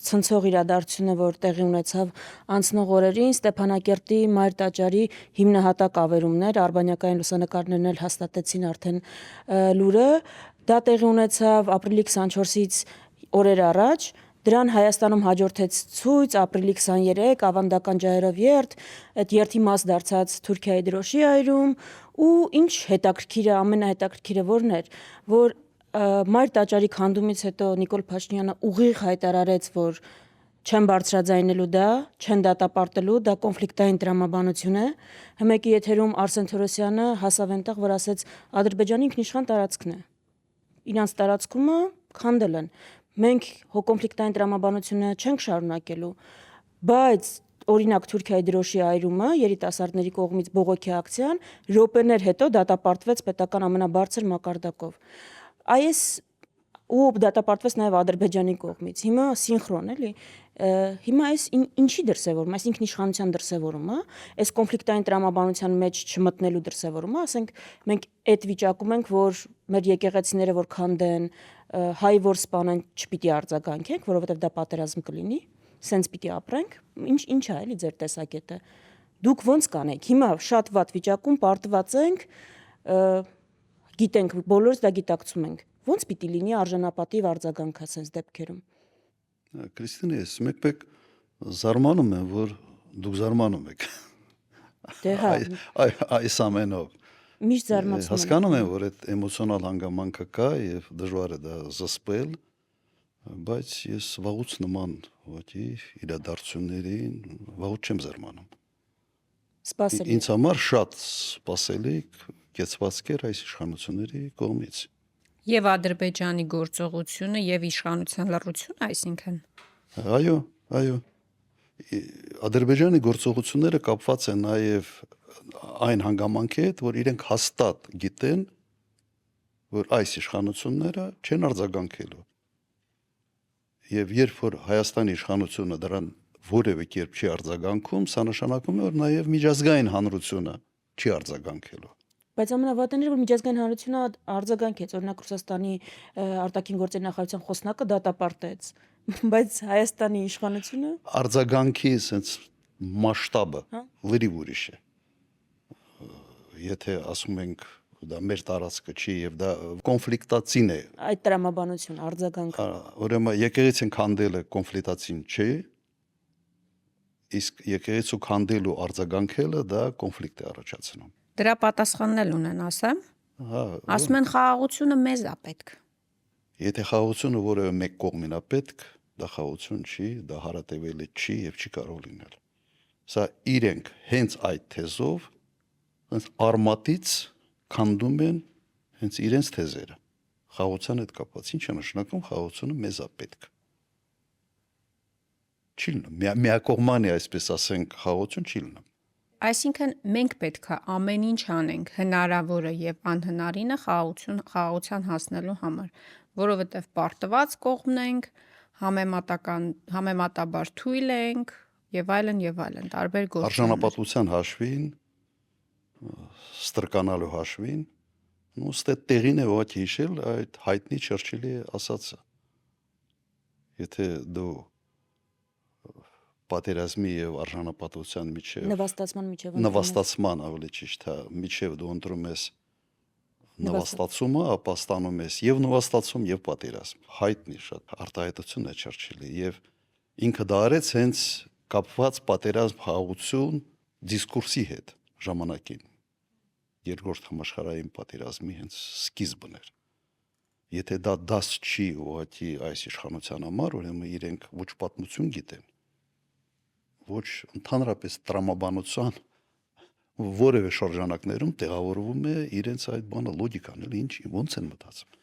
ցնցող իրադարձությունը, որ տեղի ունեցավ անցնող օրերին, Ստեփանակերտի Մայր տաճարի հիմնահատակ ավերումներ, արբանյակային լուսանկարներն էլ հաստատեցին արդեն լուրը, դա տեղի ունեցավ ապրիլի 24-ից օրեր առաջ, դրան Հայաստանում հաջորդեց ցույց ապրիլի 23 ավանդական ջահերով երթ, այդ երթի մաս դարձած Թուրքիայի դրոշի այրում ու ինչ հետաքրքիրը, ամենահետաքրքիրը որն էր, որ Մայր տաճարի քանդումից հետո Նիկոլ Փաշինյանը ուղիղ հայտարարեց, որ չեն բարձրաձայնելու դա, չեն դատապարտելու, դա կոնֆլիկտային տրամաբանություն է։ Հմեկի եթերում Արսեն Թորոսյանը հասավ այնտեղ, որ ասեց Ադրբեջանի ինքնիշխան տարածքն է։ Իրանց տարածքումը քանդել են։ Մենք կոնֆլիկտային տրամաբանությունը չենք շարունակելու, բայց օրինակ Թուրքիայի դրոշի այրումը երիտասարդների կողմից բողոքի ակցիան րոպեներ հետո դատապարտվեց պետական ամենաբարձր մակարդակով։ Այս ու դատապարտվեց նաև Ադրբեջանի կողմից։ Հիմա սինխրոն էլի։ Հիմա այս ինչի դրսևորում, այս ինքնիշխանության դրսևորումը, այս կոնֆլիկտային տրամաբանության մեջ չմտնելու դրսևորումը, ասենք մենք այդ վիճակում ենք, որ մեր եկեղեցիները որ քանդեն, հայ որ սպանեն, չպիտի արձագանքենք, որովհետև դա պատերազմ կլինի, սենց պիտի ապրենք, ինչ է էլի ձեր տեսակետը։ Դուք ոնց կանեք։ Հիմա շատ վատ վիճակում պարտված ենք, գիտենք, բոլորս դա գիտակցում ենք։ Ոնց պիտի լինի արժանապատիվ արձագանքը սենց դեպքերում։ Քրիստինե, ես մեկ զարմանում եմ, որ դուք զարմանում եք։ Դե հա։ Այս ամենով։ Միշտ զարմացնում եմ։ Հասկանում եմ, որ այդ էմոցիոնալ հանգամանքը կա եւ դժվար է դա զսպել, բայց ես վաղուց նման ուղղակի իրադարձություններին վաղուց չեմ զարմանում։ Սպասելի։ Ինձ համար շատ սպասելի կեցվածք էր այս իշխանությունների կողմից։ Եվ Ադրբեջանի գործողությունը եւ իշխանության լռությունը, այսինքն։ Այո։ Ադրբեջանի գործողությունները կապված են նաեւ այն հանգամանքի հետ, որ իրենք հաստատ գիտեն, որ այս իշխանությունները չեն արձագանքելու։ Եվ երբ որ Հայաստանի իշխանությունը դրան որևէ կերպ չի արձագանքում, սա նշանակում է, որ նաեւ միջազգային հանրությունը չի արձագանքելու։ Բայց ամենավատն էր, որ միջազգային հանրությունը արձագանքեց, օրինակ Ռուսաստանի արտաքին գործերի նախարարության խոսնակը դատապարտեց, բայց Հայաստանի իշխանությունը արձագանքի sense մասշտաբը լրիվ ուրիշ է։ Եթե ասում ենք դա մեր տարածքը չի եւ դա կոնֆլիկտացին է։ Այդ տրամաբանություն, արձագանքը։ Ուրեմն եկեղեցին քանդելը կոնֆլիկտացին չի, իսկ եկեղեցու քանդելու արձագանքելը դա կոնֆլիկտ է առաջացնում։ Դրա պատասխանն էլ ունեն, ասեմ։ Հա։ Ասում են խաղաղությունը մեզ է պետք։ Եթե խաղաղությունը որևէ մեկ կողմին է պետք, դա խաղաղություն չի, դա հարատևելի չի եւ չի կարող լինել։ Սա իրենք հենց այդ թեզով, հենց արմատից քանդում են հենց իրենց թեզերը։ Խաղաղության հետ կապված ինչ է նշանակում խաղաղությունը մեզ է պետք։ Չի լինում։ Միակողմանի, այսպես ասենք, խաղաղություն չի լինում։ Այսինքն մենք պետք է ամեն ինչ անենք հնարավորը եւ անհնարինը խաղաղության հասնելու համար, որովհետեւ պարտված կողմն ենք, համեմատաբար թույլ ենք եւ այլն, տարբեր գործոններ։ Արժանապատվության հաշվին, ստրկանալու հաշվին, ըստ տեղին է ուղղակի հիշել այդ հայտնի Չերչիլի ասածը։ Եթե դու պատերազմի եւ արժանապատվության միջեւ նվաստացման ավելի ճիշտ է, միջեւ դու ընտրում ես նվաստացումը, ապա ստանում ես եւ նվաստացում եւ պատերազմ։ Հայտնի շատ արտահայտություն է Չերչիլի եւ ինքը դա արեց հենց կապված պատերազմ խաղաղություն դիսկուրսի հետ ժամանակին։ Երկրորդ համաշխարհային պատերազմի հենց սկիզբն էր։ Եթե դա դաս չի ուղղակի այս իշխանության համար, ուրեմն իրենք ոչ պատմություն գիտեն, ոչ ընդհանրապես տրամաբանության որևէ շրջանակներում տեղավորվում է իրենց այդ բանը լոգիկան, էլի ինչ ոնց են մտածում։